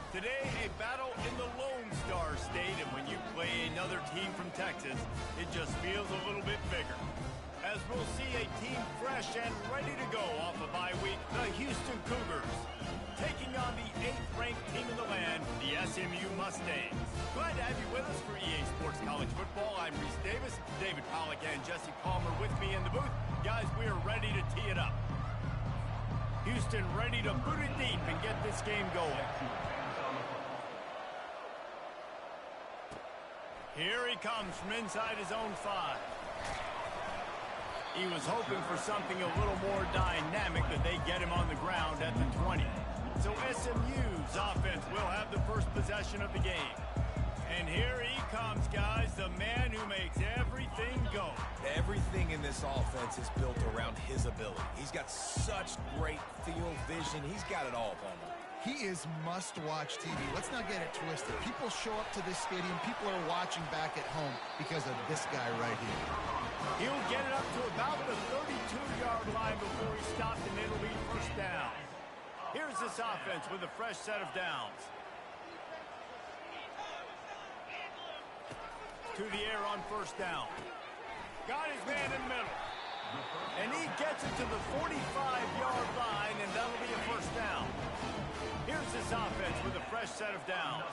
Today, a battle in the Lone Star State, and when you play another team from Texas, it just feels a little bit bigger. As we'll see a team fresh and ready to go off a bye week, the Houston Cougars, taking on the 8th-ranked team in the land, the SMU Mustangs. Glad to have you with us for EA Sports College Football. I'm Reese Davis, David Pollack and Jesse Palmer with me in the booth. Guys, we are ready to tee it up. Houston ready to boot it deep and get this game going. Here he comes from inside his own 5. He was hoping for something a little more dynamic, that they get him on the ground at the 20. So SMU's offense will have the first possession of the game. And here he comes, guys, the man who makes everything go. Everything in this offense is built around his ability. He's got such great field vision. He's got it all, Palmer. He is must-watch TV. Let's not get it twisted. People show up to this stadium. People are watching back at home because of this guy right here. He'll get it up to about the 32-yard line before he stopped, and it'll be first down. Here's this offense with a fresh set of downs. To the air on first down. Got his man in the middle. And he gets it to the 45-yard line, and that'll be a first down. Here's this offense with a fresh set of downs.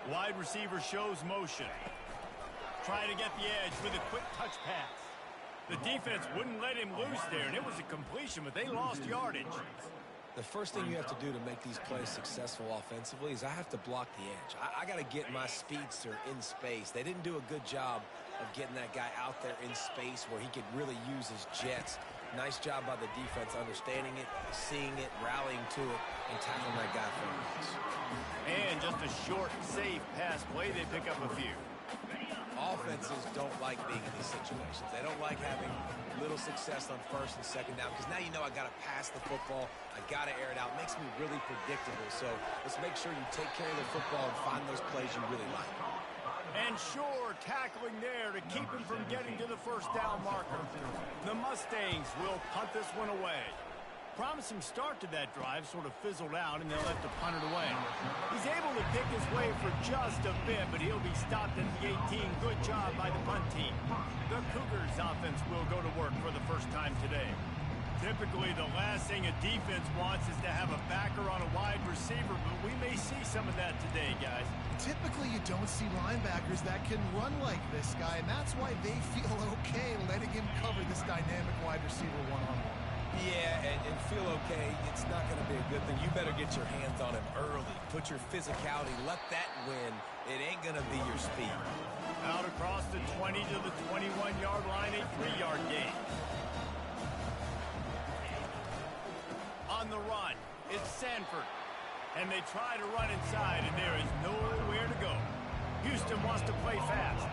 Wide receiver shows motion. Trying to get the edge with a quick touch pass. The defense wouldn't let him loose there, and it was a completion, but they lost yardage. The first thing you have to do to make these plays successful offensively is I have to block the edge. I got to get my speedster in space. They didn't do a good job of getting that guy out there in space where he could really use his jets. Nice job by the defense understanding it, seeing it, rallying to it, and tackling that guy for a loss. And just a short, safe pass play, they pick up a few. Offenses don't like being in these situations. They don't like having little success on first and second down because now you know I got to pass the football. I got to air it out. It makes me really predictable. So let's make sure you take care of the football and find those plays you really like. And sure, tackling there to keep him from getting to the first down marker. The Mustangs will punt this one away. Promising start to that drive, sort of fizzled out, and they'll have to punt it away. He's able to pick his way for just a bit, but he'll be stopped at the 18. Good job by the punt team. The Cougars offense will go to work for the first time today. Typically, the last thing a defense wants is to have a backer on a wide receiver, but we may see some of that today, guys. Typically, you don't see linebackers that can run like this guy, and that's why they feel okay letting him cover this dynamic wide receiver one-on-one. Yeah, and feel okay. It's not going to be a good thing. You better get your hands on him early. Put your physicality. Let that win. It ain't going to be your speed. Out across the 20 to the 21-yard line, a 3-yard gain. On the run, it's Sanford. And they try to run inside, and there is nowhere to go. Houston wants to play fast.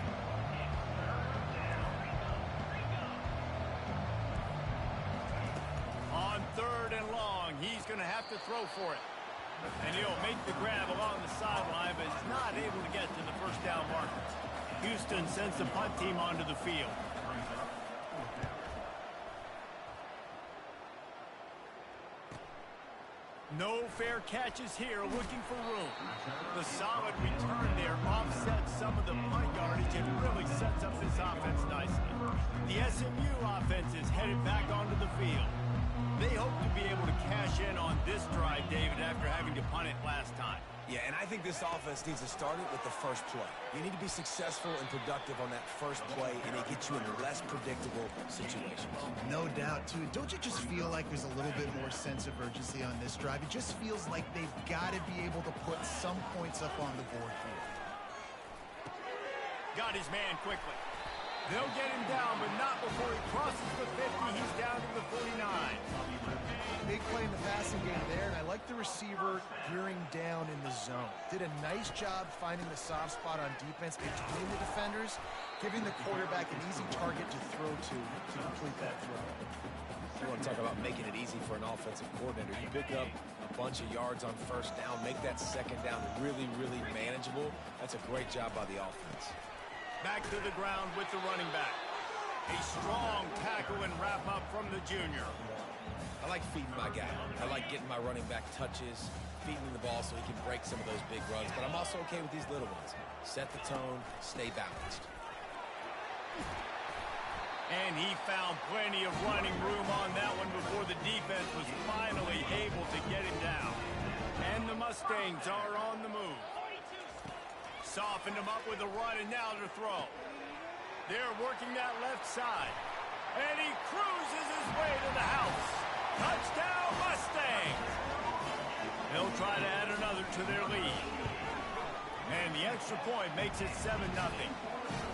On 3rd and long, he's going to have to throw for it. And he'll make the grab along the sideline, but is not able to get to the first down marker. Houston sends the punt team onto the field. No fair catches here, looking for room. The solid return there offsets some of the punt yardage and really sets up this offense nicely. The SMU offense is headed back onto the field. They hope to be able to cash in on this drive, David, after having to punt it last time. Yeah, and I think this offense needs to start it with the first play. You need to be successful and productive on that first play, and it gets you in less predictable situations. No doubt, too. Don't you just feel like there's a little bit more sense of urgency on this drive? It just feels like they've got to be able to put some points up on the board here. Got his man quickly. They'll get him down, but not before he crosses the 50. He's down to the 49. Big play in the passing game there, and I like the receiver gearing down in the zone. Did a nice job finding the soft spot on defense between the defenders, giving the quarterback an easy target to throw to complete that throw. You want to talk about making it easy for an offensive coordinator. You pick up a bunch of yards on first down, make that second down really, really manageable. That's a great job by the offense. Back to the ground with the running back. A strong tackle and wrap up from the junior. I like feeding my guy. I like getting my running back touches, feeding him the ball so he can break some of those big runs. But I'm also okay with these little ones. Set the tone, stay balanced. And he found plenty of running room on that one before the defense was finally able to get him down. And the Mustangs are on the move. Softened him up with a run, and now to throw. They're working that left side. And he cruises his way to the house. Touchdown, Mustangs! They'll try to add another to their lead. And the extra point makes it 7-0.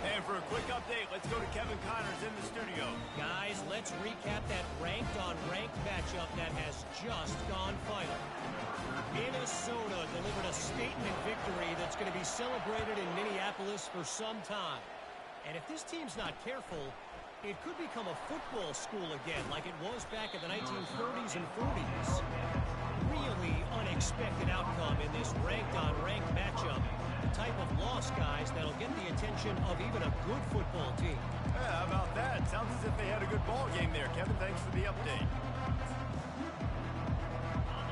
And for a quick update, let's go to Kevin Connors in the studio. Guys, let's recap that ranked-on-ranked matchup that has just gone final. Minnesota delivered a statement victory that's going to be celebrated in Minneapolis for some time. And if this team's not careful, it could become a football school again like it was back in the 1930s and 40s. Really unexpected outcome in this ranked-on-ranked matchup. The type of loss, guys, that'll get the attention of even a good football team. Yeah, how about that? Sounds as if they had a good ball game there, Kevin. Thanks for the update.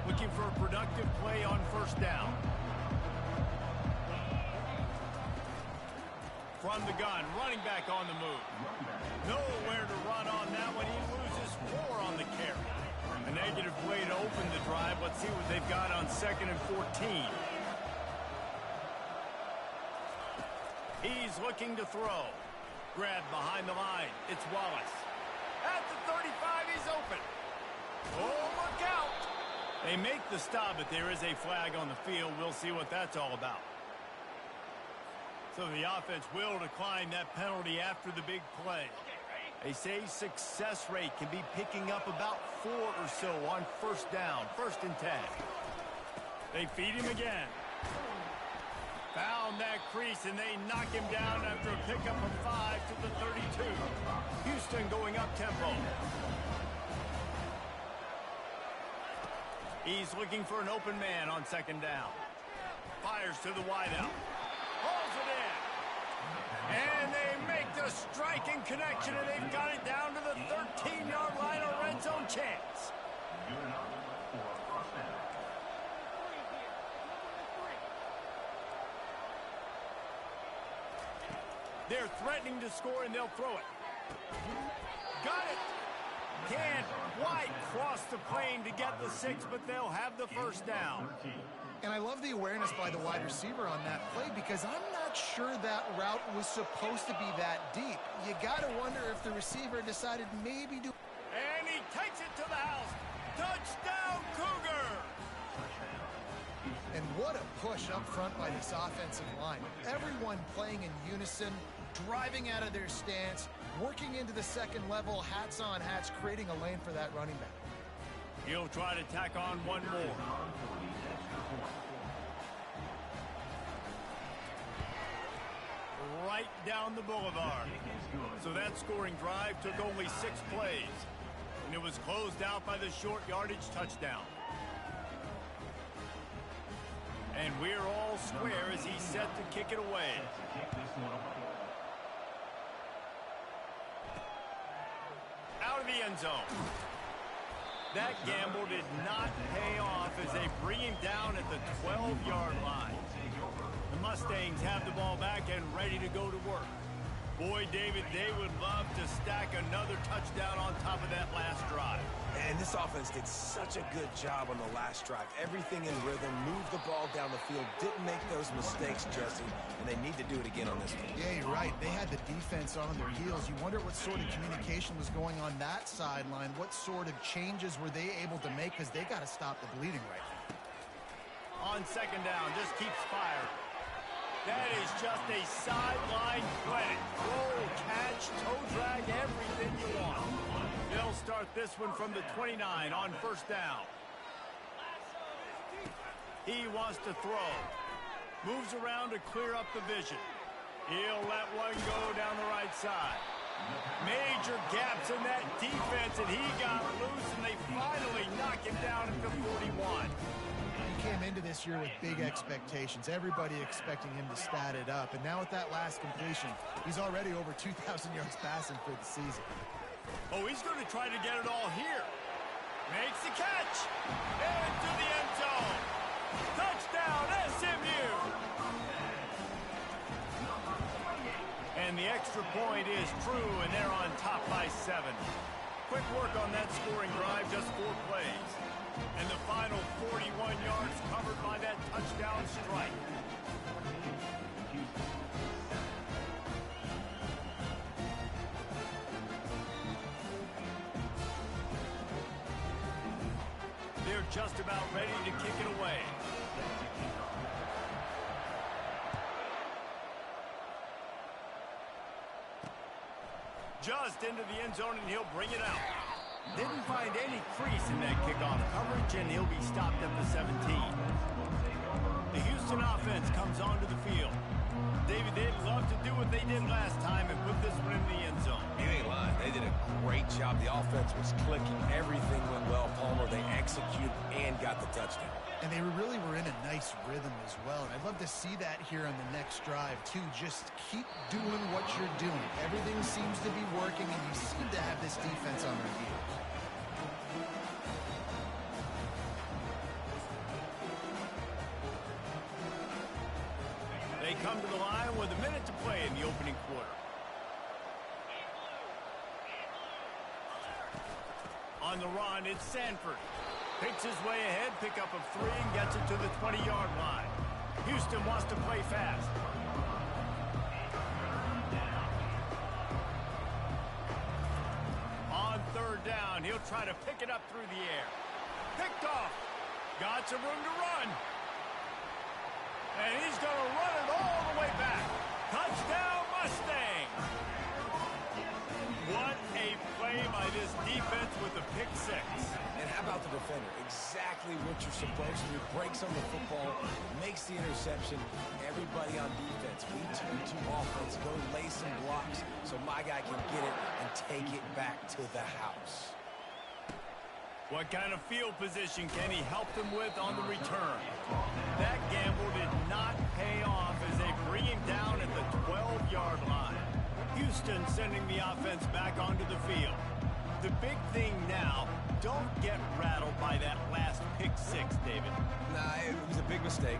Looking for a productive play on first down. From the gun, running back on the move. Nowhere to run on that one. He loses 4 on the carry. A negative play to open the drive. Let's see what they've got on 2nd and 14. He's looking to throw. Grabbed behind the line. It's Wallace. At the 35, he's open. Oh, look out! They make the stop, but there is a flag on the field. We'll see what that's all about. So the offense will decline that penalty after the big play. They say success rate can be picking up about 4 or so on first down, 1st and 10. They feed him again. Found that crease, and they knock him down after a pickup of 5 to the 32. Houston going up tempo. He's looking for an open man on 2nd down. Fires to the wideout. Pulls it in. And they make the striking connection, and they've got it down to the 13-yard line, a red zone chance. They're threatening to score, and they'll throw it. Got it. Can't quite cross the plane to get the 6, but they'll have the first down. And I love the awareness by the wide receiver on that play because I'm not sure that route was supposed to be that deep. You got to wonder if the receiver decided maybe to... And he takes it to the house. Touchdown, Cougar! And what a push up front by this offensive line. Everyone playing in unison, driving out of their stance, working into the 2nd level, hats on hats, creating a lane for that running back. He'll try to tack on one more. Right down the boulevard. So that scoring drive took only 6 plays. And it was closed out by the short yardage touchdown. And we're all square as he's set to kick it away. Out of the end zone. That gamble did not pay off as they bring him down at the 12-yard line. The Mustangs have the ball back and ready to go to work. Boy, David, they would love to stack another touchdown on top of that last drive. And this offense did such a good job on the last drive. Everything in rhythm, moved the ball down the field, didn't make those mistakes, Jesse, and they need to do it again on this one. Yeah, you're right. They had the defense on their heels. You wonder what sort of communication was going on that sideline. What sort of changes were they able to make because they got to stop the bleeding right now. On 2nd down, just keeps firing. That is just a sideline credit. Roll, catch, toe drag, everything you want. They'll start this one from the 29 on 1st down. He wants to throw. Moves around to clear up the vision. He'll let one go down the right side. Major gaps in that defense, and he got loose, and they finally knock him down at the 41. He came into this year with big expectations. Everybody expecting him to stat it up. And now with that last completion, he's already over 2,000 yards passing for the season. Oh, he's going to try to get it all here. Makes the catch. Into the end zone. Touchdown, SMU. And the extra point is true, and they're on top by 7. Quick work on that scoring drive, just 4 plays. And the final 41 yards covered by that touchdown strike. They're just about ready to kick it away. Just into the end zone, and he'll bring it out. Didn't find any crease in that kickoff coverage, and he'll be stopped at the 17. The Houston offense comes onto the field. David, they'd love to do what they did last time and put this one in the end zone. You ain't lying. They did a great job. The offense was clicking. Everything went well, Palmer. They executed and got the touchdown. And they really were in a nice rhythm as well. And I'd love to see that here on the next drive, too. Just keep doing what you're doing. Everything seems to be working, and you seem to have this defense on their heels. They come to the line with a minute to play in the opening quarter. On the run, it's Sanford. Picks his way ahead, pick up of 3, and gets it to the 20-yard line. Houston wants to play fast. On 3rd down, he'll try to pick it up through the air. Picked off. Got some room to run. And he's going to run it all the way back. Touchdown, Mustang! What a play by this defense with the pick 6. And how about the defender? Exactly what you're supposed to do. Breaks on the football, makes the interception. Everybody on defense, we turn to offense, go lay some blocks so my guy can get it and take it back to the house. What kind of field position can he help them with on the return? That gamble did not pay off as they bring him down at the 12-yard line. Houston sending the offense back onto the field. The big thing now, don't get rattled by that last pick 6, David. Nah, it was a big mistake.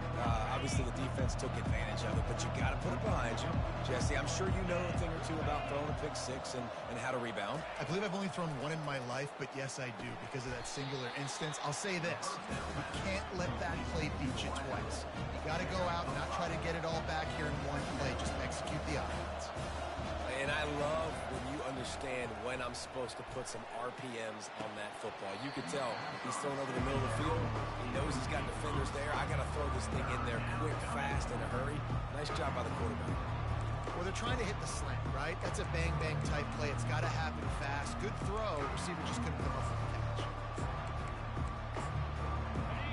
Obviously, the defense took advantage of it, but you got to put it behind you. Jesse, I'm sure you know a thing or two about throwing a pick 6 and how to rebound. I believe I've only thrown one in my life, but yes, I do, because of that singular instance. I'll say this. You can't let that play beat you twice. You got to go out and not try to get it all back here in one play. Just execute the offense. And I love when you understand when I'm supposed to put some RPMs on that football. You can tell he's throwing over the middle of the field. He knows he's got defenders there. I got to throw this thing in there quick, fast, in a hurry. Nice job by the quarterback. Well, they're trying to hit the slant, right? That's a bang-bang type play. It's got to happen fast. Good throw. Receiver just couldn't come up with the catch.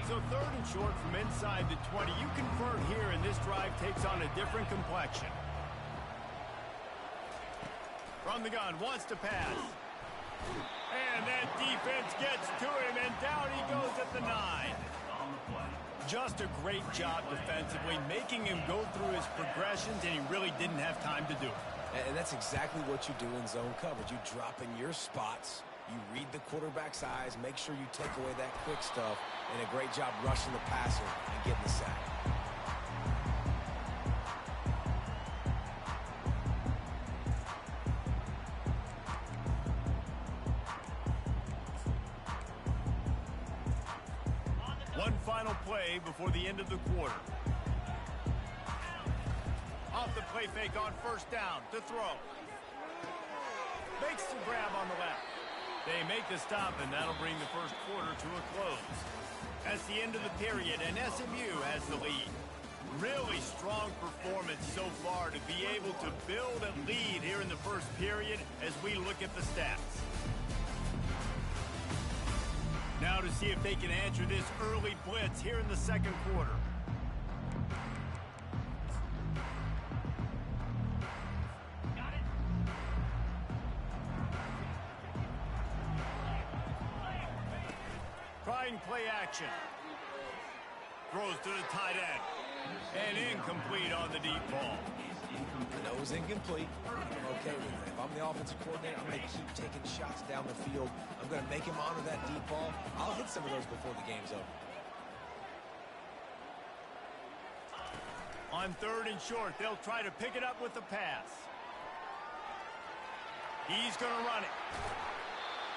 So 3rd and short from inside the 20. You convert here, and this drive takes on a different complexion. From the gun, wants to pass. And that defense gets to him, and down he goes at the 9. Just a great job defensively, making him go through his progressions, and he really didn't have time to do it. And that's exactly what you do in zone coverage. You drop in your spots, you read the quarterback's eyes, make sure you take away that quick stuff, and a great job rushing the passer and getting the sack. One final play before the end of the quarter. Off the play fake on 1st down to throw. Makes the grab on the left. They make the stop, and that'll bring the first quarter to a close. That's the end of the period, and SMU has the lead. Really strong performance so far to be able to build a lead here in the first period as we look at the stats. Now to see if they can answer this early blitz here in the 2nd quarter. Trying play action. Throws to the tight end. And incomplete on the deep ball. I know it was incomplete. I'm okay with it. If I'm the offensive coordinator, I'm going to keep taking shots down the field. I'm going to make him honor that deep ball. I'll hit some of those before the game's over. On 3rd and short, they'll try to pick it up with the pass. He's going to run it.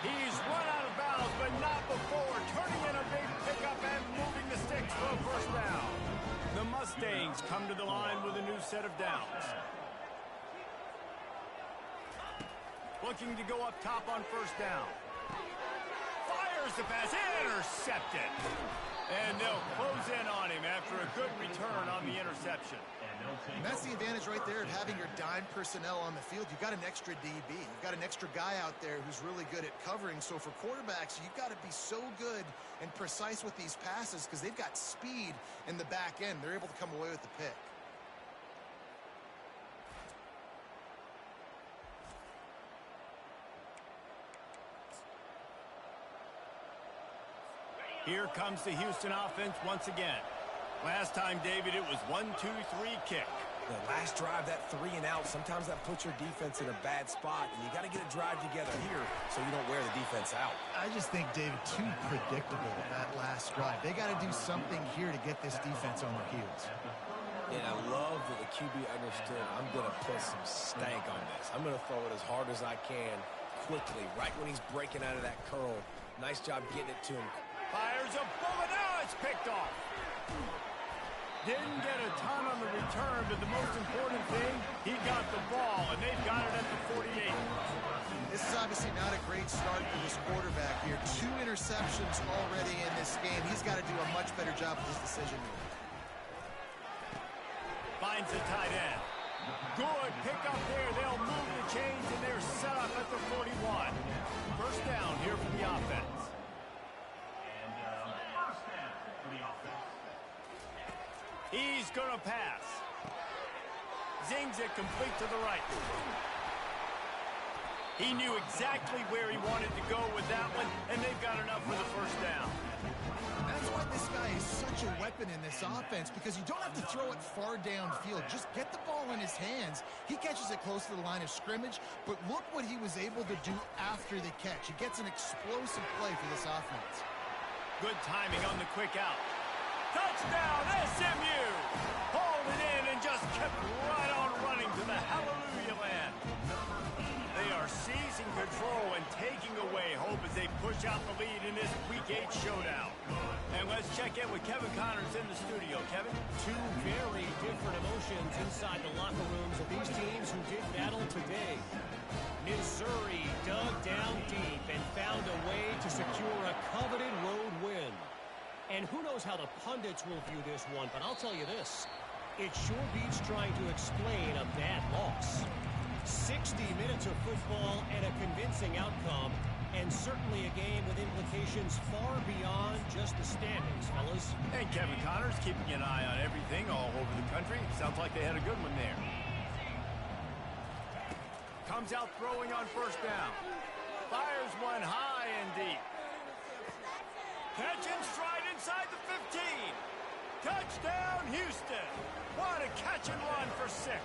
He's run out of bounds, but not before turning in a big pickup and moving the sticks for a first down. The Mustangs come to the line with a new set of downs. Looking to go up top on first down. Fires the pass, intercepted. And they'll close in on him after a good return on the interception. And that's the advantage right there of having your dime personnel on the field. You've got an extra DB. You've got an extra guy out there who's really good at covering. So for quarterbacks, you've got to be so good and precise with these passes because they've got speed in the back end. They're able to come away with the pick. Here comes the Houston offense once again. Last time, David, it was 1-2-3 kick. The last drive, that 3 and out, sometimes that puts your defense in a bad spot, and you got to get a drive together here so you don't wear the defense out. I just think, David, too predictable that last drive. They got to do something here to get this defense on their heels. And I love that the QB understood, I'm going to put some stank on this. I'm going to throw it as hard as I can quickly, right when he's breaking out of that curl. Nice job getting it to him. Fires a bullet. Now it's picked off. Didn't get a ton on the return, but the most important thing, he got the ball, and they've got it at the 48. This is obviously not a great start for this quarterback here. 2 interceptions already in this game. He's got to do a much better job with his decision making. Finds the tight end. Good pick up there. They'll move the chains, and they're set up at the 41. First down here for the offense. He's going to pass. Zings it complete to the right. He knew exactly where he wanted to go with that one, and they've got enough for the first down. That's why this guy is such a weapon in this offense, because you don't have to throw it far downfield. Just get the ball in his hands. He catches it close to the line of scrimmage, but look what he was able to do after the catch. He gets an explosive play for this offense. Good timing on the quick out. Touchdown, SMU! Hauled it in and just kept right on running to the hallelujah land. They are seizing control and taking away hope as they push out the lead in this Week 8 showdown. And let's check in with Kevin Connors in the studio. Kevin? 2 very different emotions inside the locker rooms of these teams who did battle today. Missouri dug down deep and found a way to secure a coveted road win. And who knows how the pundits will view this one, but I'll tell you this. It sure beats trying to explain a bad loss. 60 minutes of football and a convincing outcome, and certainly a game with implications far beyond just the standings, fellas. And Kevin Connors keeping an eye on everything all over the country. Sounds like they had a good one there. Comes out throwing on first down. Fires one high and deep. Catch and stride inside the 15. Touchdown, Houston. What a catch and run for 6.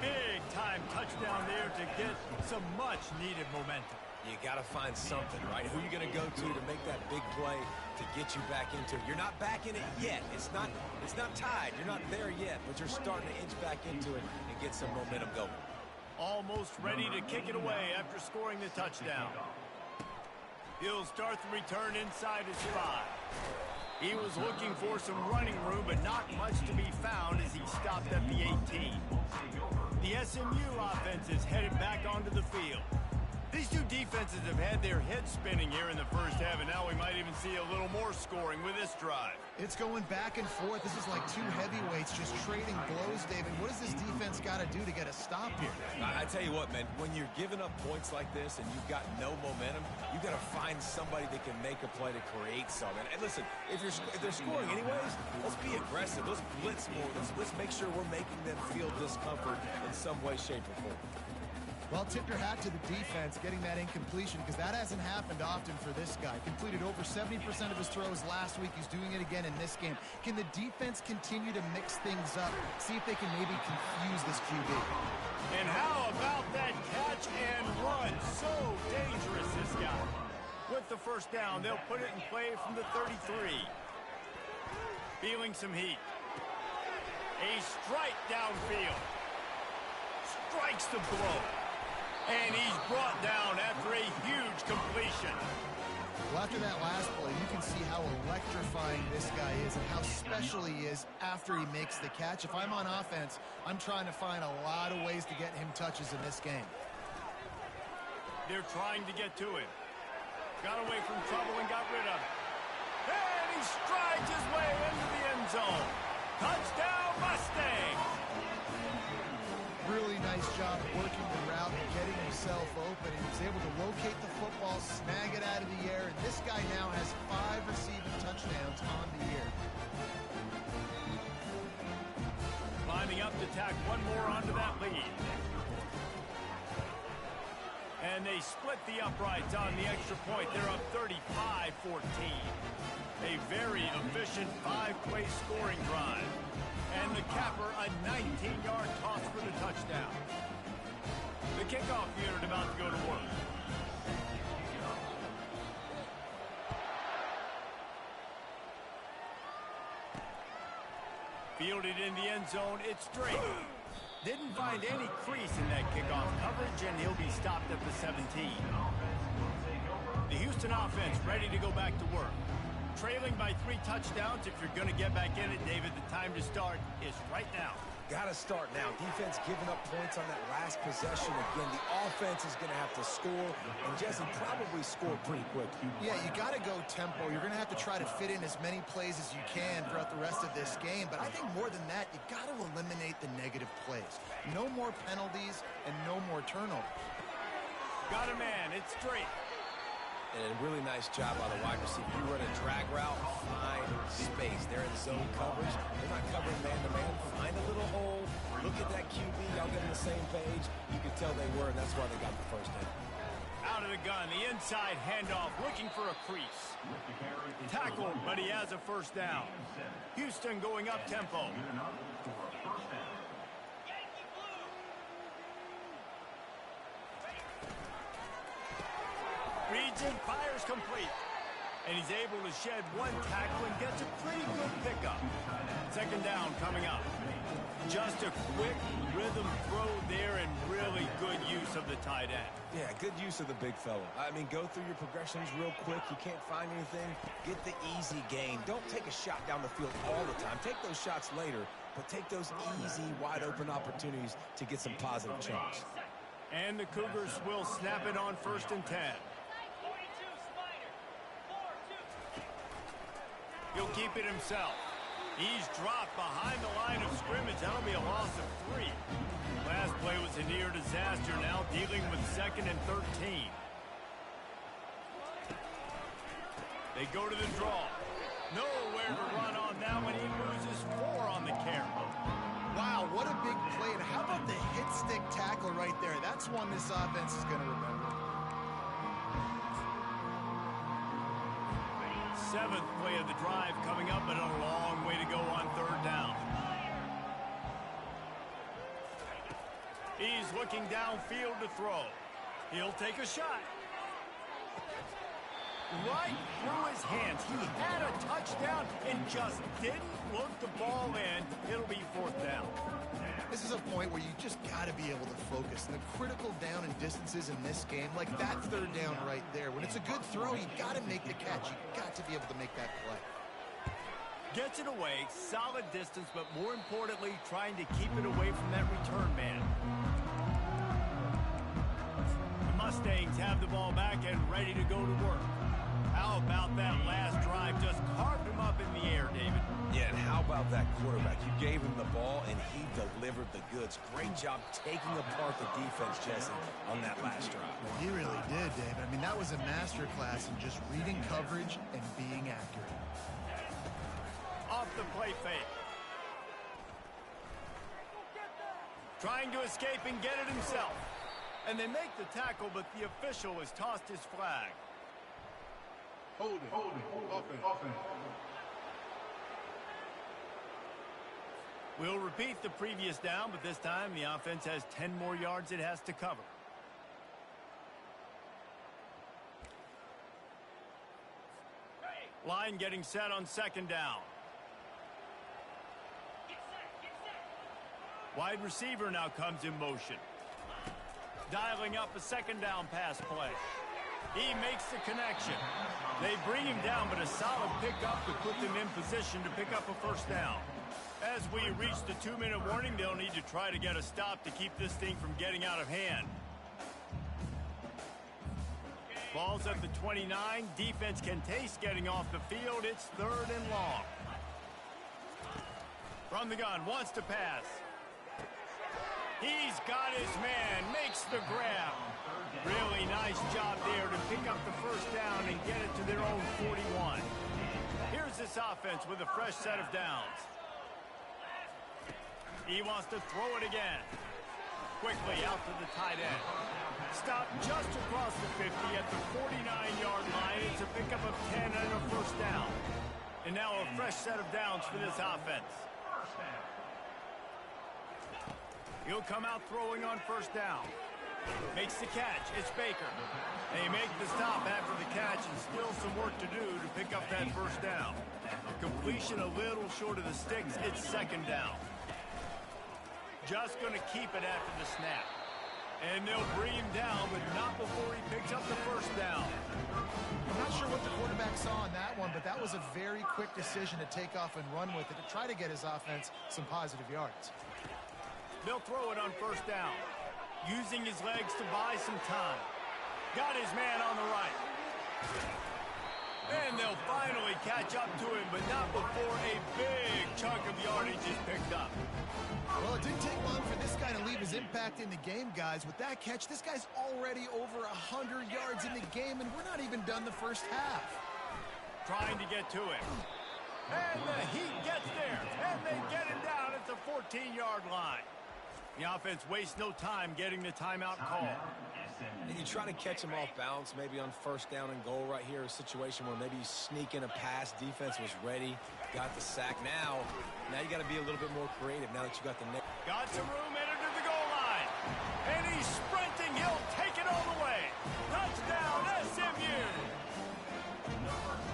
Big time touchdown there to get some much needed momentum. You got to find something, right? Who are you going to go to make that big play to get you back into it? You're not back in it yet. It's not tied. You're not there yet, but you're starting to inch back into it and get some momentum going. Almost ready to kick it away after scoring the touchdown. He'll start the return inside his 5. He was looking for some running room, but not much to be found as he stopped at the 18. The SMU offense is headed back onto the field. These two defenses have had their heads spinning here in the first half, and now we might even see a little more scoring with this drive. It's going back and forth. This is like 2 heavyweights just trading blows, David. What does this defense got to do to get a stop here? I tell you what, man, when you're giving up points like this and you've got no momentum, you got to find somebody that can make a play to create something. And listen, if they're scoring anyways, let's be aggressive. Let's blitz more. Let's make sure we're making them feel discomfort in some way, shape, or form. Well, tip your hat to the defense getting that incompletion because that hasn't happened often for this guy. Completed over 70% of his throws last week. He's doing it again in this game. Can the defense continue to mix things up? See if they can maybe confuse this QB. And how about that catch and run? So dangerous, this guy. With the first down, they'll put it in play from the 33. Feeling some heat. A strike downfield. Strikes the blow. And he's brought down after a huge completion. Well, after that last play, you can see how electrifying this guy is and how special he is after he makes the catch. If I'm on offense, I'm trying to find a lot of ways to get him touches in this game. They're trying to get to him. Got away from trouble and got rid of it. And he strides his way into the end zone. Touchdown, Mustangs! Really nice job working the route and getting himself open. He was able to locate the football, snag it out of the air, and this guy now has 5 receiving touchdowns on the year. Lining up to tack one more onto that lead. And they split the uprights on the extra point. They're up 35-14. A very efficient 5-play scoring drive. And the capper, a 19-yard toss for the touchdown. The kickoff unit about to go to work. Fielded in the end zone, it's straight. Didn't find any crease in that kickoff coverage, and he'll be stopped at the 17. The Houston offense ready to go back to work. Trailing by 3 touchdowns. If you're going to get back in it, David, the time to start is right now. Got to start now. Defense giving up points on that last possession. Again, the offense is going to have to score, and Jesse probably score pretty quick. Yeah, you got to go tempo. You're going to have to try to fit in as many plays as you can throughout the rest of this game. But I think more than that, you got to eliminate the negative plays. No more penalties and no more turnovers. Got a man. It's straight. And a really nice job by the wide receiver. You run a drag route, find space. They're in zone coverage. They're not covering man-to-man. Find a little hole. Look at that QB. Y'all get on the same page. You can tell they were, and that's why they got the first down. Out of the gun, the inside handoff, looking for a crease. Tackled, but he has a first down. Houston going up tempo. Reads in, fires complete. And he's able to shed one tackle and gets a pretty good pickup. Second down coming up. Just a quick rhythm throw there and really good use of the tight end. Yeah, good use of the big fella. I mean, go through your progressions real quick. You can't find anything. Get the easy gain. Don't take a shot down the field all the time. Take those shots later, but take those easy, wide-open opportunities to get some positive chunks. And the Cougars will snap it on 1st and 10. He'll keep it himself. He's dropped behind the line of scrimmage. That'll be a loss of 3. Last play was a near disaster. Now dealing with 2nd and 13. They go to the draw. Nowhere to run on that one. He loses 4 on the carry. Wow, what a big play. And how about the hit stick tackle right there? That's one this offense is going to remember. 7th play of the drive coming up, and a long way to go on 3rd down. He's looking downfield to throw. He'll take a shot. Right through his hands. He had a touchdown and just didn't look the ball in. It'll be 4th down. This is a point where you just got to be able to focus. And the critical down and distances in this game, like that 3rd down right there. When it's a good throw, you got to make the catch. You got to be able to make that play. Gets it away, solid distance, but more importantly, trying to keep it away from that return man. The Mustangs have the ball back and ready to go to work. How about that last drive? Just carved him up in the air, David. Yeah, and how about that quarterback? You gave him the ball, and he delivered the goods. Great job taking apart the defense, Jesse, on that last drive. He really did, David. I mean, that was a masterclass in just reading coverage and being accurate. Off the play fake. Trying to escape and get it himself. And they make the tackle, but the official has tossed his flag. Hold it. Offense. We'll repeat the previous down, but this time the offense has 10 more yards it has to cover. Line getting set on second down. Wide receiver now comes in motion. Dialing up a second down pass play. He makes the connection. They bring him down, but a solid pickup to put them in position to pick up a first down. As we reach the 2-minute warning, they'll need to try to get a stop to keep this thing from getting out of hand. Ball's at the 29. Defense can taste getting off the field. It's 3rd and long. From the gun, wants to pass. He's got his man, makes the grab. Really nice job there to pick up the first down and get it to their own 41. Here's this offense with a fresh set of downs. He wants to throw it again. Quickly out to the tight end. Stop just across the 50 at the 49-yard line. It's a pickup of 10 and a first down. And now a fresh set of downs for this offense. He'll come out throwing on first down. Makes the catch. It's Baker. They make the stop after the catch and still some work to do to pick up that first down. Completion a little short of the sticks. It's second down. Just going to keep it after the snap. And they'll bring him down, but not before he picks up the first down. I'm not sure what the quarterback saw on that one, but that was a very quick decision to take off and run with it to try to get his offense some positive yards. They'll throw it on first down, using his legs to buy some time. Got his man on the right. And they'll finally catch up to him, but not before a big chunk of yardage is picked up. Well, it didn't take long for this guy to leave his impact in the game, guys. With that catch, this guy's already over 100 yards in the game, and we're not even done the first half. Trying to get to him. And the Heat gets there, and they get him down at the 14-yard line. The offense wastes no time getting the timeout call. And you try to catch him off balance, maybe on first down and goal right here, a situation where maybe you sneak in a pass, defense was ready, got the sack. Now you got to be a little bit more creative now that you got the net. Got some room, entered to the goal line. And he's sprinting, he'll take it all the way. Touchdown, SMU.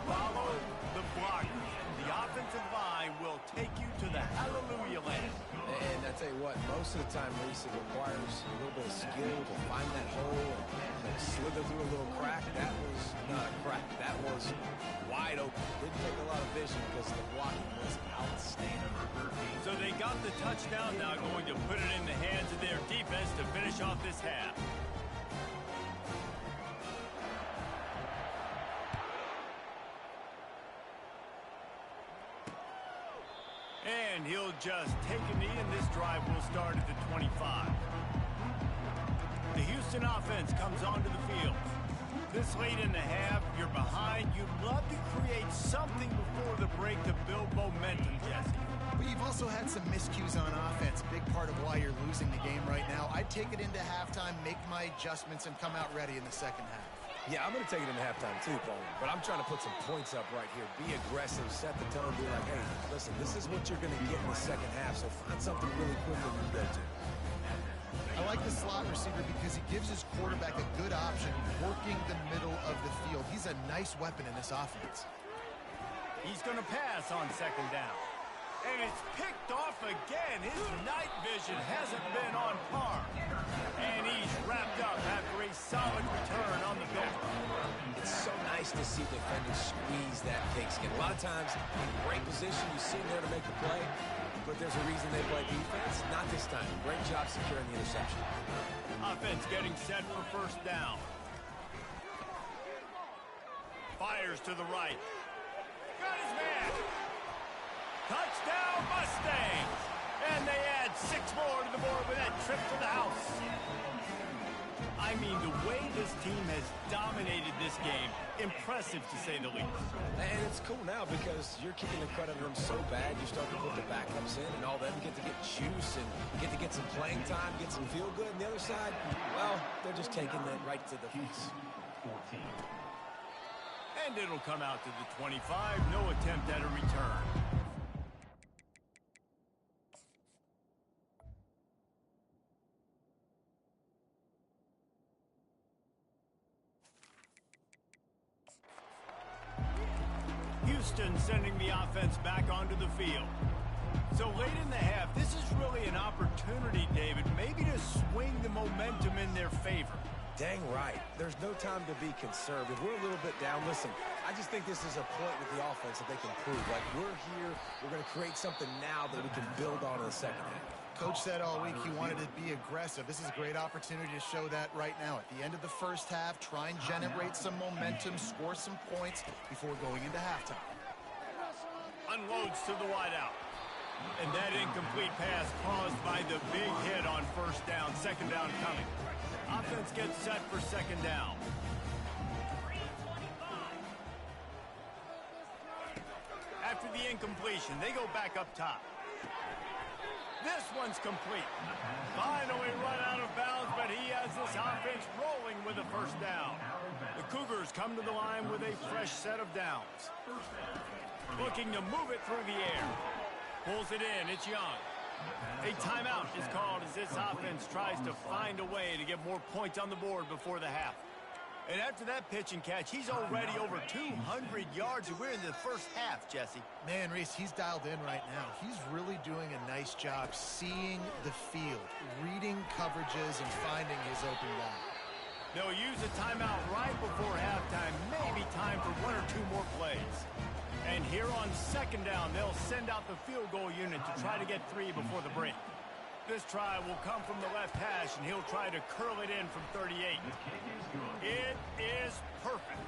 Follow the blockers. The offensive line will take you to the hallelujah land. And I tell you what, most of the time, Reese, it requires a little bit of skill to find that hole and slither through a little crack. That was not a crack. That was wide open. Didn't take a lot of vision because the blocking was outstanding. So they got the touchdown, now going to put it in the hands of their defense to finish off this half. And he'll just take a knee, and this drive will start at the 25. The Houston offense comes onto the field. This late in the half, you're behind. You'd love to create something before the break to build momentum, Jesse. But you've also had some miscues on offense, a big part of why you're losing the game right now. I'd take it into halftime, make my adjustments, and come out ready in the second half. Yeah, I'm going to take it into halftime too, Paul. But I'm trying to put some points up right here. Be aggressive, set the tone, be like, hey, listen, this is what you're going to get in the second half, so find something really quick that you can go to. I like the slot receiver because he gives his quarterback a good option working the middle of the field. He's a nice weapon in this offense. He's going to pass on second down. And it's picked off again. His night vision hasn't been on par. And he's wrapped up after a solid return on the back. It's so nice to see defenders squeeze that pigskin. A lot of times, in great position, you see him there to make the play, but there's a reason they play defense. Not this time. Great job securing the interception. Offense getting set for first down. Fires to the right. Got his man. Touchdown Mustangs! And they add 6 more to the board with that trip to the house. I mean, the way this team has dominated this game, impressive to say the least. And it's cool now because you're kicking the credit of them so bad, you start to put the backups in, and all of them get to get juice and get to get some playing time, get some feel good. And the other side, well, they're just taking that right to the face. And it'll come out to the 25. No attempt at a return. Houston sending the offense back onto the field. So late in the half, this is really an opportunity, David, maybe to swing the momentum in their favor. Dang right. There's no time to be conservative. We're a little bit down. Listen, I just think this is a point with the offense that they can prove. Like, we're here, we're going to create something now that we can build on in the second half. Coach said all week he wanted to be aggressive. This is a great opportunity to show that right now. At the end of the first half, try and generate some momentum, score some points before going into halftime. Unloads to the wideout. And that incomplete pass caused by the big hit on first down. Second down coming. Offense gets set for second down. After the incompletion, they go back up top. This one's complete. Finally run out of bounds, but he has this offense rolling with a first down. The Cougars come to the line with a fresh set of downs. Looking to move it through the air. Pulls it in. It's Young. A timeout is called as this offense tries to find a way to get more points on the board before the half. And after that pitch and catch, he's already over 200 yards, and we're in the first half, Jesse. Man, Reese, he's dialed in right now. He's really doing a nice job seeing the field, reading coverages, and finding his open guy. They'll use a timeout right before halftime, maybe time for one or two more plays. And here on second down, they'll send out the field goal unit to try to get 3 before the break. This try will come from the left hash, and he'll try to curl it in from 38. It is perfect.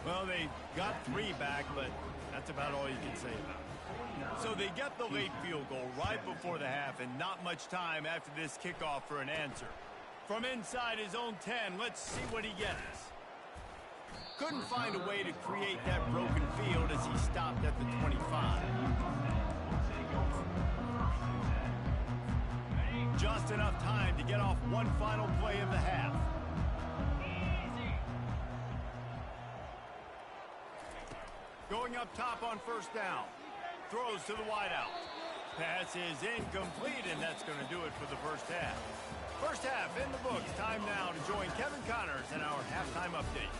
Well, they got 3 back, but that's about all you can say about it. So they get the late field goal right before the half, and not much time after this kickoff for an answer. From inside his own 10, let's see what he gets. Couldn't find a way to create that broken field as he stopped at the 25. Just enough time to get off one final play of the half. Going up top on first down. Throws to the wideout. Pass is incomplete, and that's going to do it for the first half. First half in the books. Time now to join Kevin Connors in our halftime update.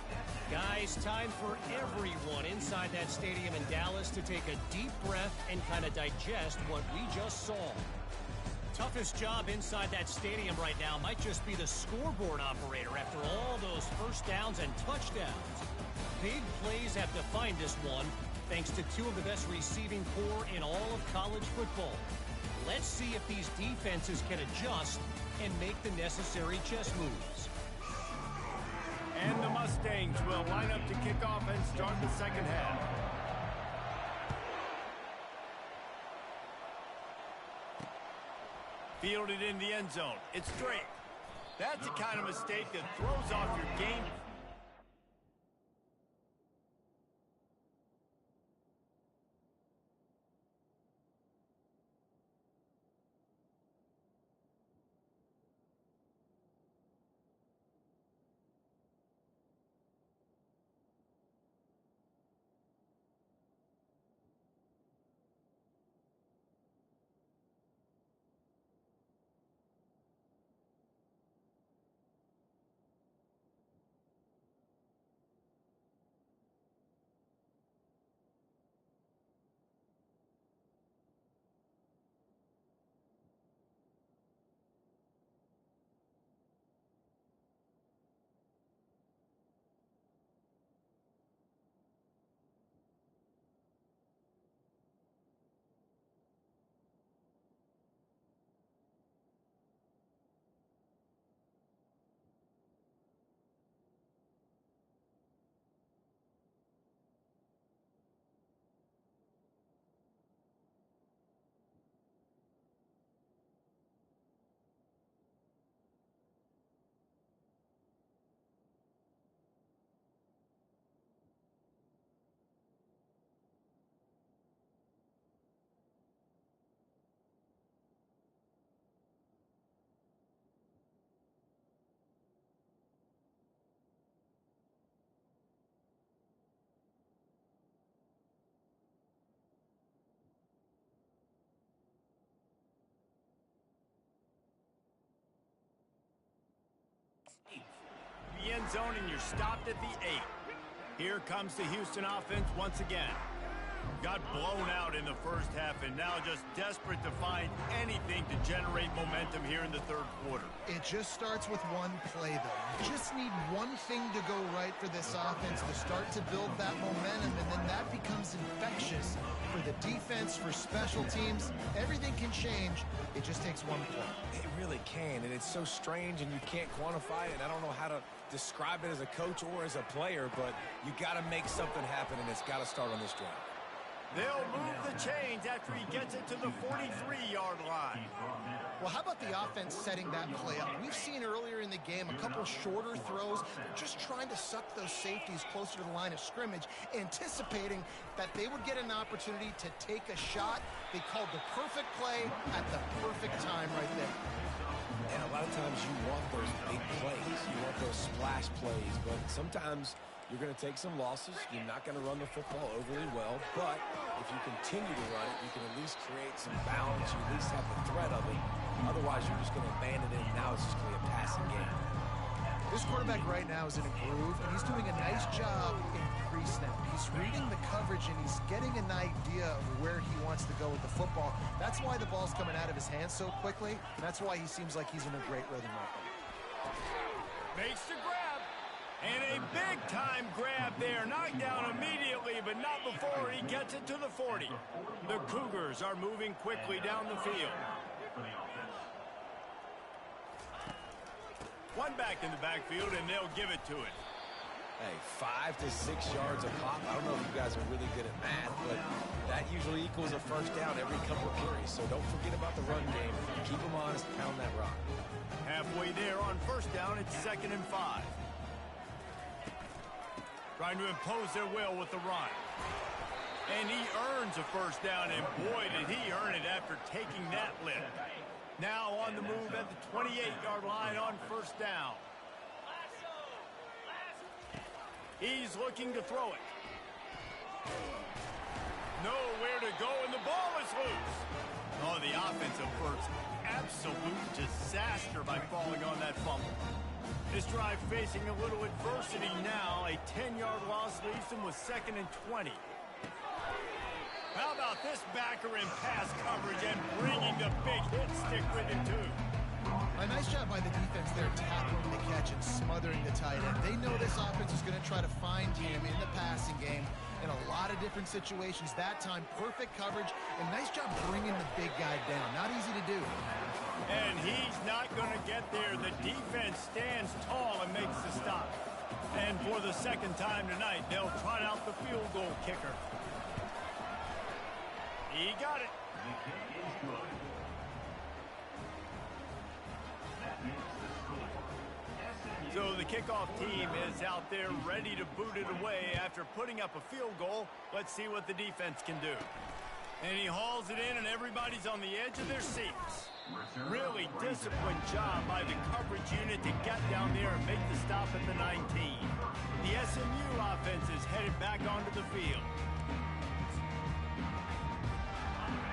Guys, time for everyone inside that stadium in Dallas to take a deep breath and kind of digest what we just saw. Toughest job inside that stadium right now might just be the scoreboard operator after all those first downs and touchdowns. Big plays have defined this one, thanks to 2 of the best receiving corps in all of college football. Let's see if these defenses can adjust and make the necessary chess moves. And the Mustangs will line up to kick off and start the second half. Fielded in the end zone. It's straight. That's the kind of mistake that throws off your game. the end zone, and you're stopped at the 8. Here comes the Houston offense once again. Got blown out in the first half and now just desperate to find anything to generate momentum here in the third quarter. It just starts with one play, though. You just need one thing to go right for this offense to start to build that momentum, and then that becomes infectious for the defense, for special teams. Everything can change. It just takes one play. It really can, and it's so strange, and you can't quantify it, and I don't know how to describe it as a coach or as a player, but you got to make something happen, and it's got to start on this drive. They'll move the chains after he gets it to the 43-yard line. Well, how about the offense setting that play up? We've seen earlier in the game a couple shorter throws. They're just trying to suck those safeties closer to the line of scrimmage, anticipating that they would get an opportunity to take a shot. They called the perfect play at the perfect time right there. And a lot of times you want those big plays. You want those splash plays, but sometimes you're going to take some losses. You're not going to run the football overly well, but if you continue to run it, you can at least create some balance. You at least have the threat of it. Otherwise, you're just going to abandon it, and now it's just going to be a passing game. This quarterback right now is in a groove, and he's doing a nice job in pre-snap. He's reading the coverage, and he's getting an idea of where he wants to go with the football. That's why the ball's coming out of his hands so quickly, and that's why he seems like he's in a great rhythm right now. Makes the grab. And a big-time grab there. Knocked down immediately, but not before he gets it to the 40. The Cougars are moving quickly down the field. One back in the backfield, and they'll give it to it. Hey, 5 to 6 yards a pop. I don't know if you guys are really good at math, but that usually equals a first down every couple of carries. So don't forget about the run game. Keep them honest, pound that rock. Halfway there on first down, it's 2nd and 5. Trying to impose their will with the run. And he earns a first down, and boy, did he earn it after taking that lift. Now on the move at the 28-yard line on first down. He's looking to throw it. Nowhere to go, and the ball is loose. Oh, the offensive first. Absolute disaster by falling on that fumble. This drive facing a little adversity now. A 10-yard loss leaves them with 2nd and 20. How about this backer in pass coverage and bringing the big hit stick with it, too? A nice job by the defense there, tackling the catch and smothering the tight end. They know this offense is going to try to find him in the passing game in a lot of different situations. That time, perfect coverage, and nice job bringing the big guy down. Not easy to do. And he's not going to get there. The defense stands tall and makes the stop. And for the second time tonight, they'll trot out the field goal kicker. He got it. So the kickoff team is out there ready to boot it away after putting up a field goal. Let's see what the defense can do. And he hauls it in, and everybody's on the edge of their seats. Really disciplined job by the coverage unit to get down there and make the stop at the 19. The SMU offense is headed back onto the field.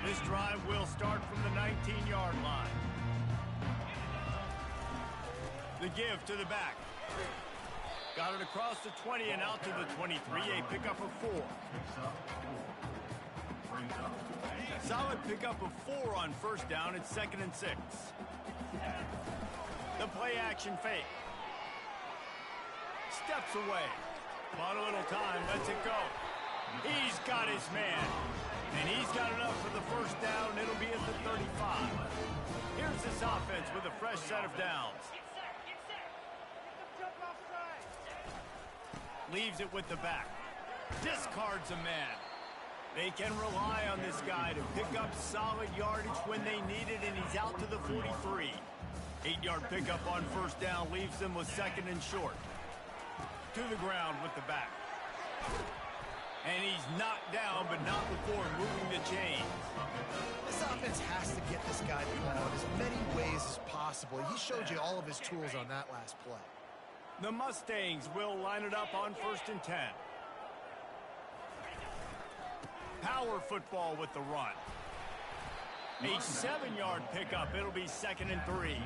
This drive will start from the 19-yard line. The give to the back. Got it across the 20 and out to the 23. A pickup of 4. Solid pickup of 4 on first down. It's 2nd and 6. The play action fake. Steps away. Bought a little time. Lets it go. He's got his man. And he's got enough for the first down. It'll be at the 35. Here's this offense with a fresh set of downs. Leaves it with the back. Discards a man. They can rely on this guy to pick up solid yardage when they need it, and he's out to the 43. 8-yard pickup on first down leaves them with 2nd and short. To the ground with the back. And he's knocked down, but not before moving the chains. This offense has to get this guy the ball in as many ways as possible. He showed you all of his tools on that last play. The Mustangs will line it up on 1st and 10. Power football with the run. A 7-yard pickup. It'll be 2nd and 3.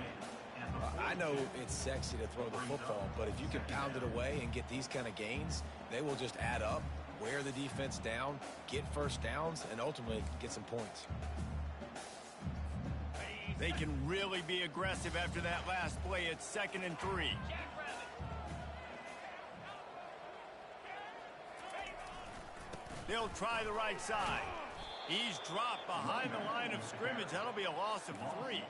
I know it's sexy to throw the football, but if you can pound it away and get these kind of gains, they will just add up, wear the defense down, get first downs, and ultimately get some points. They can really be aggressive after that last play. It's 2nd and 3. They'll try the right side. He's dropped behind the line of scrimmage. That'll be a loss of 3.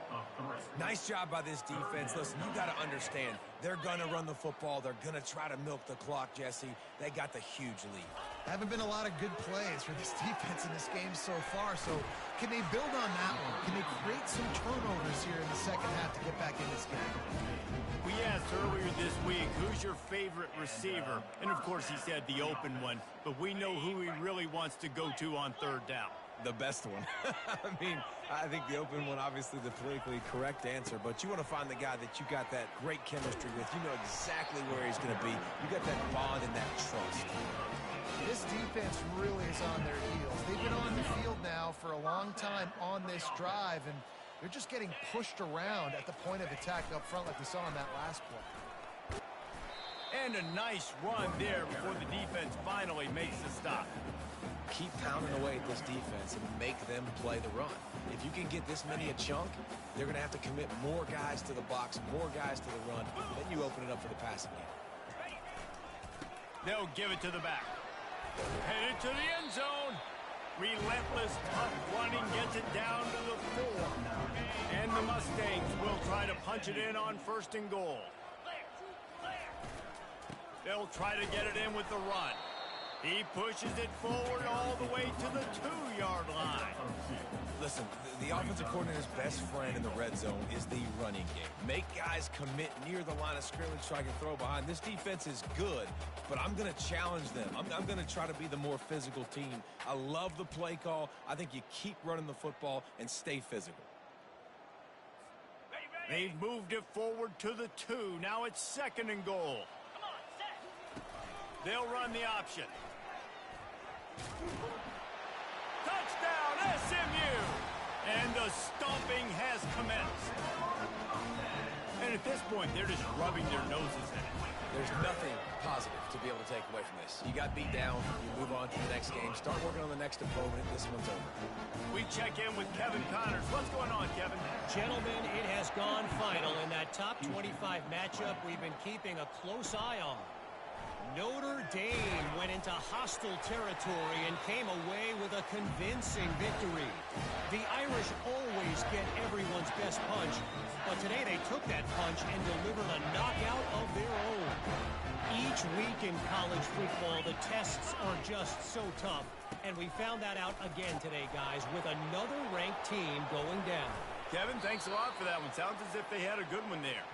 Nice job by this defense. Listen, you got to understand, they're going to run the football. They're going to try to milk the clock, Jesse. They got the huge lead. Haven't been a lot of good plays for this defense in this game so far, so can they build on that one? Can they create some turnovers here in the second half to get back in this game? We asked earlier this week, who's your favorite receiver? And, of course, he said the open one, but we know who he really wants to go to on 3rd down. The best one. I mean, I think the open one, obviously the politically correct answer, but you want to find the guy that you got that great chemistry with. You know exactly where he's going to be. You got that bond and that trust. This defense really is on their heels. They've been on the field now for a long time on this drive, and they're just getting pushed around at the point of attack up front like we saw in that last play. And a nice run there before the defense finally makes the stop. Keep pounding away at this defense and make them play the run. If you can get this many a chunk, they're going to have to commit more guys to the box, more guys to the run. Then you open it up for the passing game. They'll give it to the back. Headed to the end zone. Relentless punt running gets it down to the 4. And the Mustangs will try to punch it in on 1st and goal. They'll try to get it in with the run. He pushes it forward all the way to the 2-yard line. Listen, the offensive coordinator's best friend in the red zone is the running game. Make guys commit near the line of scrimmage so I can throw behind. This defense is good, but I'm going to challenge them. I'm going to try to be the more physical team. I love the play call. I think you keep running the football and stay physical. They've moved it forward to the 2. Now it's 2nd and goal. They'll run the option. Touchdown, SMU! And the stomping has commenced. And at this point, they're just rubbing their noses in it. There's nothing positive to be able to take away from this. You got beat down, you move on to the next game, start working on the next opponent, this one's over. We check in with Kevin Connors. What's going on, Kevin? Gentlemen, it has gone final in that top 25 matchup we've been keeping a close eye on. Notre Dame went into hostile territory and came away with a convincing victory. The Irish always get everyone's best punch, but today they took that punch and delivered a knockout of their own. Each week in college football, the tests are just so tough, and we found that out again today, guys, with another ranked team going down. Kevin, thanks a lot for that one. Sounds as if they had a good one there.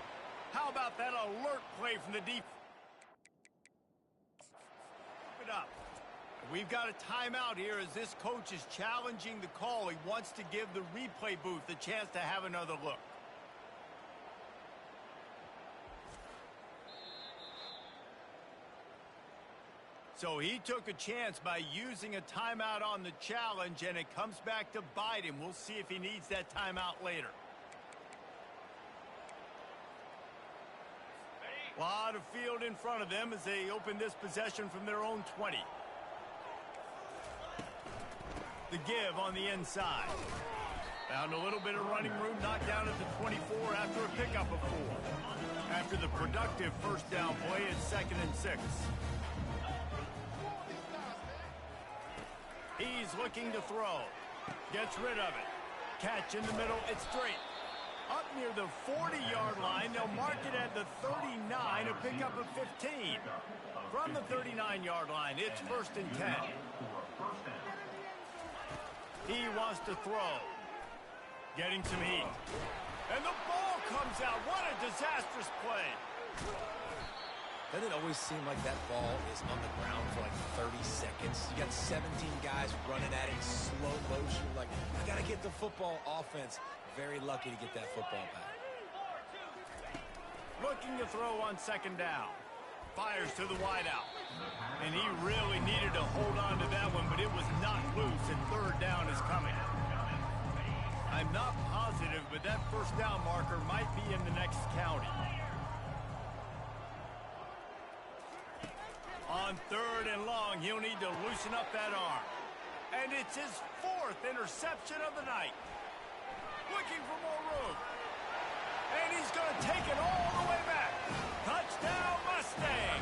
How about that alert play from the defense? Up. We've got a timeout here as this coach is challenging the call. He wants to give the replay booth a chance to have another look. So he took a chance by using a timeout on the challenge, and it comes back to bite him. We'll see if he needs that timeout later. A lot of field in front of them as they open this possession from their own 20. The give on the inside. Found a little bit of running room, knocked down at the 24 after a pickup of 4. After the productive first down play, it's 2nd and 6. He's looking to throw. Gets rid of it. Catch in the middle, it's straight. Up near the 40-yard line, they'll mark it at the 39, a pickup of 15. From the 39-yard line, it's 1st and 10. He wants to throw. Getting some heat. And the ball comes out. What a disastrous play. Doesn't it always seem like that ball is on the ground for like 30 seconds? You got 17 guys running at it in slow motion. Like, I got to get the football. Offense very lucky to get that football back. Looking to throw on 2nd down. Fires to the wideout. And he really needed to hold on to that one, but it was knocked loose, and 3rd down is coming. I'm not positive sensitive, but that first down marker might be in the next county. On 3rd and long, he'll need to loosen up that arm. And it's his 4th interception of the night. Looking for more room. And he's going to take it all the way back. Touchdown, Mustang!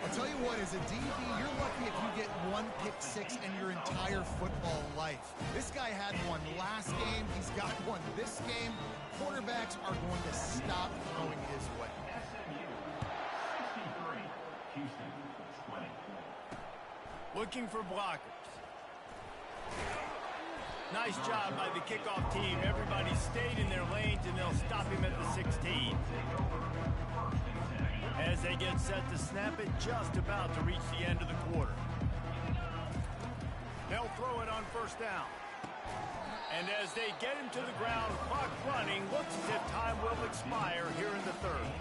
I'll tell you what, as a DB, you're lucky if you get one pick six in your entire football life. This guy had one last game. He's got one this game. Quarterbacks are going to stop throwing his way. Looking for blockers. Nice job by the kickoff team. Everybody stayed in their lanes, and they'll stop him at the 16. As they get set to snap it, just about to reach the end of the quarter. They'll throw it on 1st down. And as they get him to the ground, clock running, looks as if time will expire here in the 3rd.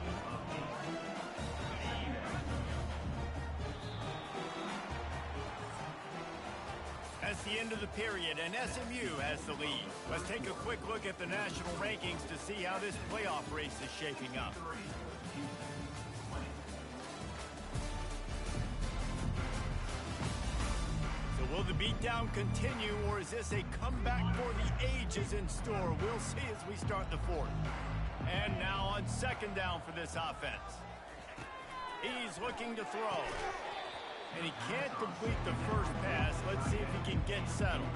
That's the end of the period, and SMU has the lead. Let's take a quick look at the national rankings to see how this playoff race is shaping up. So will the beatdown continue, or is this a comeback for the ages in store? We'll see as we start the 4th. And now on 2nd down for this offense. He's looking to throw. And he can't complete the first pass. Let's see if he can get settled.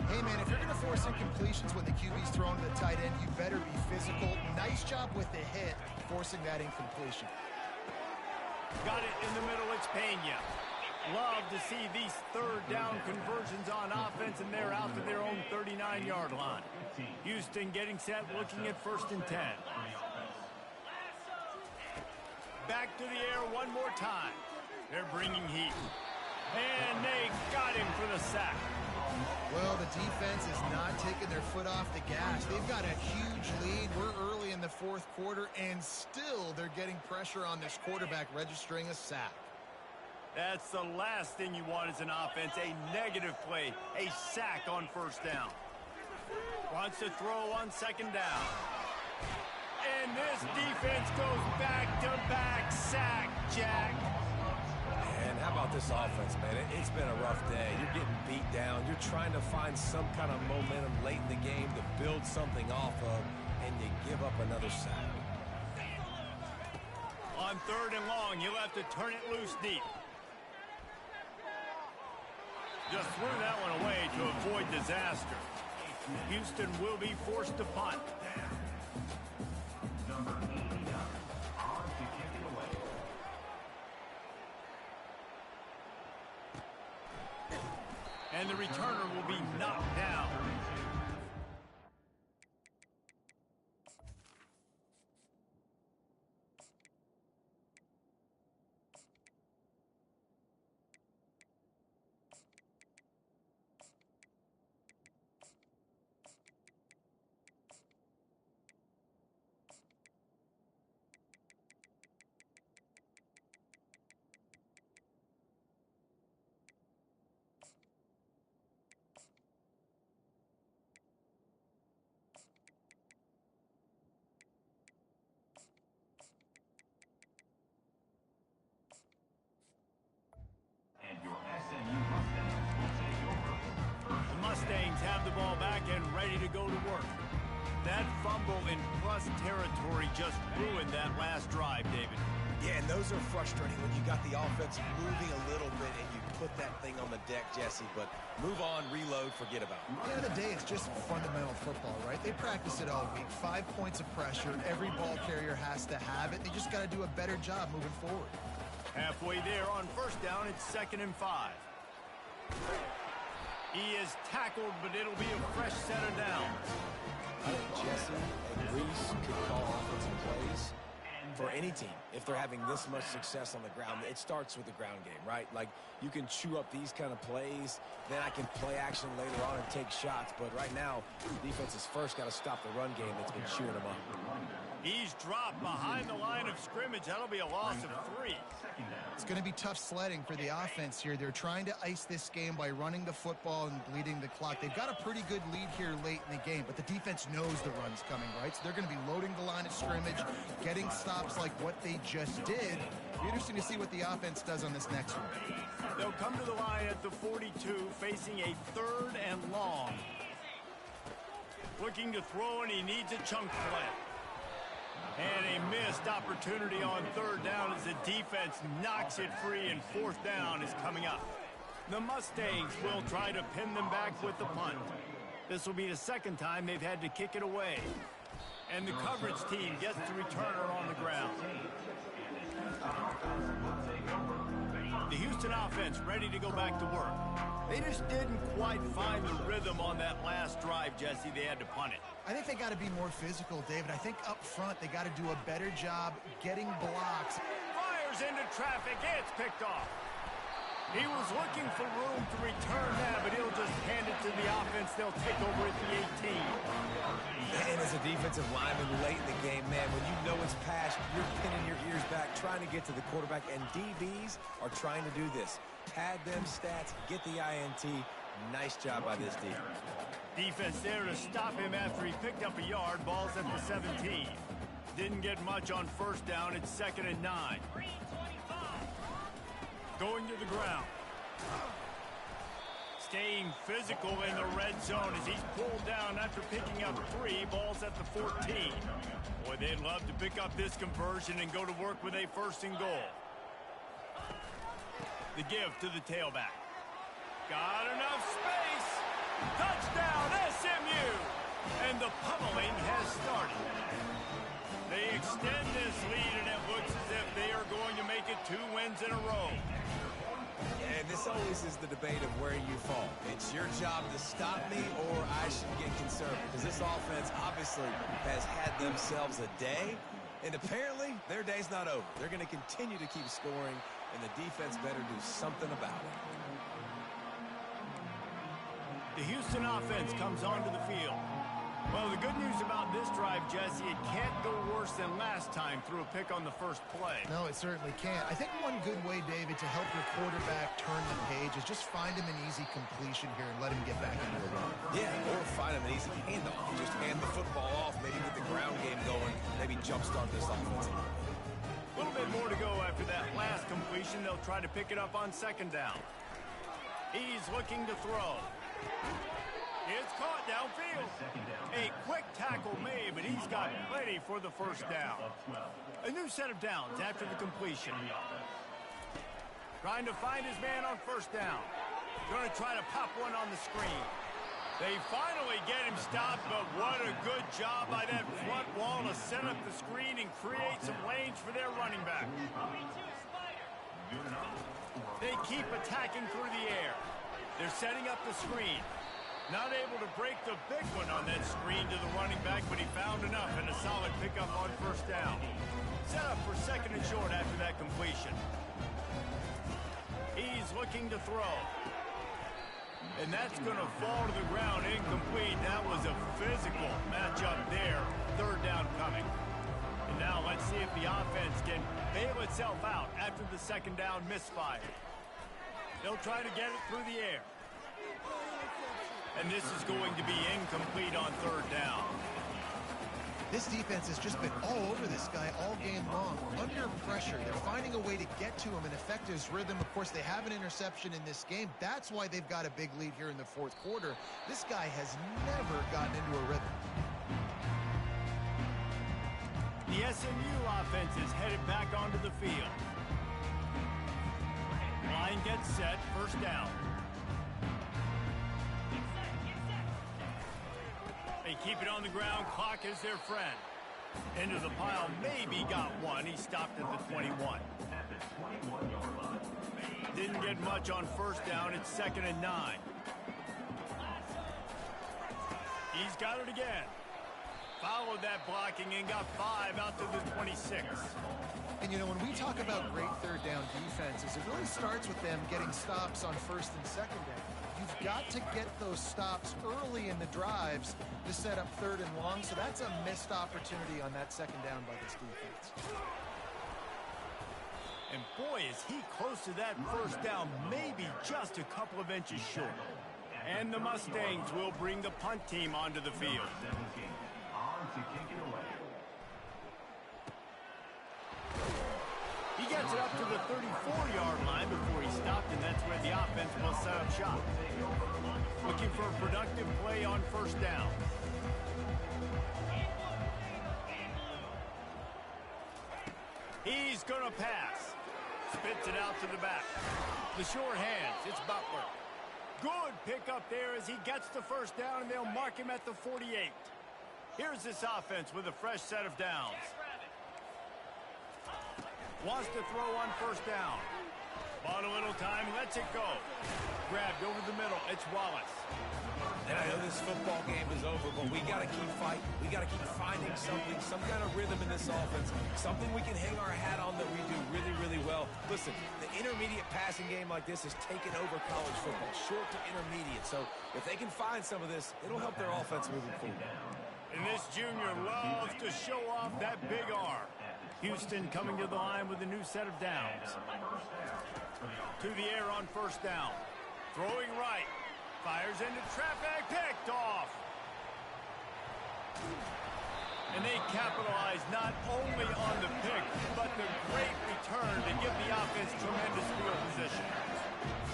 Hey, man, if you're going to force incompletions when the QB's thrown to the tight end, you better be physical. Nice job with the hit, forcing that incompletion. Got it in the middle. It's Pena. Love to see these 3rd down conversions on offense, and they're out to their own 39-yard line. Houston getting set, looking at 1st and 10. Back to the air one more time. They're bringing heat. And they got him for the sack. Well, the defense is not taking their foot off the gas. They've got a huge lead. We're early in the 4th quarter, and still they're getting pressure on this quarterback, registering a sack. That's the last thing you want as an offense, a negative play, a sack on 1st down. Wants to throw on 2nd down. And this defense goes back-to-back sack, Jack. And how about this offense, man? It's been a rough day. You're getting beat down. You're trying to find some kind of momentum late in the game to build something off of, and you give up another sack. On 3rd and long, you'll have to turn it loose deep. Just threw that one away to avoid disaster. Houston will be forced to punt. And the returner will be knocked down. Mustangs have the ball back and ready to go to work. That fumble in plus territory just ruined that last drive, David. Yeah, and those are frustrating when you got the offense moving a little bit and you put that thing on the deck, Jesse. But move on, reload, forget about it. At the end of the day, it's just fundamental football, right? They practice it all week. 5 points of pressure. Every ball carrier has to have it. They just got to do a better job moving forward. Halfway there on 1st down, it's 2nd and 5. He is tackled, but it'll be a fresh set of downs. I think Jesse and Reese could call offensive plays for any team. If they're having this much success on the ground, it starts with the ground game, right? Like, you can chew up these kind of plays, then I can play action later on and take shots. But right now, defense has first got to stop the run game that's been chewing them up. He's dropped behind the line of scrimmage. That'll be a loss of 3. It's going to be tough sledding for the offense here. They're trying to ice this game by running the football and bleeding the clock. They've got a pretty good lead here late in the game, but the defense knows the run's coming, right? So they're going to be loading the line of scrimmage, getting stops like what they just did. It'll be interesting to see what the offense does on this next one. They'll come to the line at the 42, facing a 3rd and long. Looking to throw, and he needs a chunk play. And a missed opportunity on 3rd down as the defense knocks it free, and 4th down is coming up. The Mustangs will try to pin them back with the punt. This will be the 2nd time they've had to kick it away. And the coverage team gets the returner on the ground. The Houston offense ready to go back to work. They just didn't quite find the rhythm on that last drive, Jesse. They had to punt it. I think they got to be more physical, David. I think up front they got to do a better job getting blocks. Fires into traffic. It's picked off. He was looking for room to return that, but he'll just hand it to the offense. They'll take over at the 18. And as a defensive lineman late in the game, man, when you know it's past, you're pinning your ears back, trying to get to the quarterback, and DBs are trying to do this. Pad them stats, get the INT. Nice job by this defense. Defense there to stop him after he picked up a yard. Ball's at the 17. Didn't get much on 1st down. It's 2nd and 9. Going to the ground. Staying physical in the red zone as he's pulled down after picking up 3. Ball's at the 14. Boy, they'd love to pick up this conversion and go to work with a 1st and goal. The give to the tailback. Got enough space. Touchdown, SMU. And the pummeling has started. They extend this lead, and it looks as if they are going to make it 2 wins in a row. And this always is the debate of where you fall. It's your job to stop me, or I should get conservative. Because this offense obviously has had themselves a day, and apparently their day's not over. They're going to continue to keep scoring, and the defense better do something about it. The Houston offense comes onto the field. Well, the good news about this drive, Jesse, it can't go worse than last time through a pick on the first play. No, it certainly can't. I think one good way, David, to help your quarterback turn the page is just find him an easy completion here and let him get back into the run. Yeah, or find him an easy handoff. Just hand the football off, maybe get the ground game going, maybe jumpstart this offense. A little bit more to go after that last completion. They'll try to pick it up on 2nd down. He's looking to throw. It's caught downfield. A quick tackle made, but he's got plenty for the 1st down. A new set of downs after the completion. Trying to find his man on 1st down. Going to try to pop one on the screen. They finally get him stopped, but what a good job by that front wall to set up the screen and create some lanes for their running back. They keep attacking through the air. They're setting up the screen. Not able to break the big one on that screen to the running back, but he found enough and a solid pickup on 1st down. Set up for 2nd and short after that completion. He's looking to throw. And that's going to fall to the ground incomplete. That was a physical matchup there. 3rd down coming. And now let's see if the offense can bail itself out after the 2nd down misfire. They'll try to get it through the air. And this is going to be incomplete on 3rd down. This defense has just been all over this guy all game long. Under pressure, they're finding a way to get to him and affect his rhythm. Of course, they have an interception in this game. That's why they've got a big lead here in the 4th quarter. This guy has never gotten into a rhythm. The SMU offense is headed back onto the field. Line gets set, 1st down. They keep it on the ground. Clock is their friend. Into the pile. Maybe got one. He stopped at the 21. Didn't get much on 1st down. It's 2nd and 9. He's got it again. Followed that blocking and got 5 out to the 26. And, you know, when we talk about great 3rd down defenses, it really starts with them getting stops on 1st and 2nd down. You you've got to get those stops early in the drives to set up 3rd and long, so that's a missed opportunity on that 2nd down by this defense. And boy, is he close to that 1st down, maybe just a couple of inches short. And the Mustangs will bring the punt team onto the field. He gets it up to the 34-yard line before he stopped, and that's where the offense will set up shop. Looking for a productive play on 1st down. He's going to pass. Spits it out to the back. The short hands. It's Butler. Good pickup there as he gets the 1st down, and they'll mark him at the 48. Here's this offense with a fresh set of downs. Wants to throw on 1st down. Bought a little time, lets it go. Grabbed over the middle. It's Wallace. And I know this football game is over, but we got to keep fighting. We got to keep finding something, some kind of rhythm in this offense, something we can hang our hat on that we do really, really well. Listen, the intermediate passing game like this has taken over college football, short to intermediate. So if they can find some of this, it'll help their offense moving forward. And this junior loves to show off that big arm. Houston coming to the line with a new set of downs. To the air on 1st down. Throwing right. Fires into traffic. Picked off. And they capitalize not only on the pick, but the great return to give the offense tremendous field position.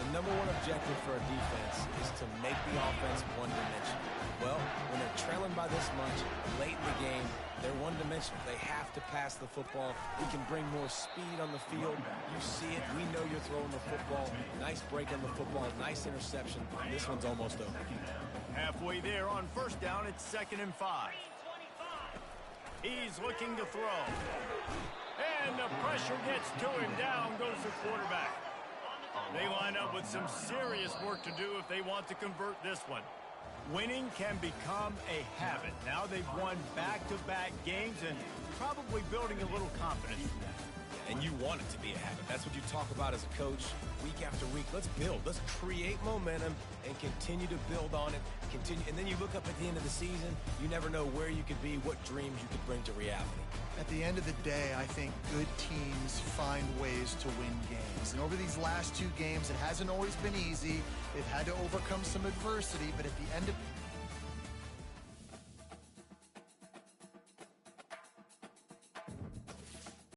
The number one objective for a defense is to make the offense one-dimensional. Well, when they're trailing by this much, late in the game, they're one-dimensional. They have to pass the football. We can bring more speed on the field. You see it. We know you're throwing the football. Nice break on the football. Nice interception. This one's almost over. Halfway there on 1st down, it's 2nd and 5. He's looking to throw. And the pressure gets to him. Down goes the quarterback. They line up with some serious work to do if they want to convert this one. Winning can become a habit. Now they've won back-to-back games and probably building a little confidence from that. And you want it to be a habit. That's what you talk about as a coach week after week. Let's build. Let's create momentum and continue to build on it. And then you look up at the end of the season, you never know where you could be, what dreams you could bring to reality. At the end of the day, I think good teams find ways to win games. And over these last 2 games, it hasn't always been easy. They've had to overcome some adversity, but at the end of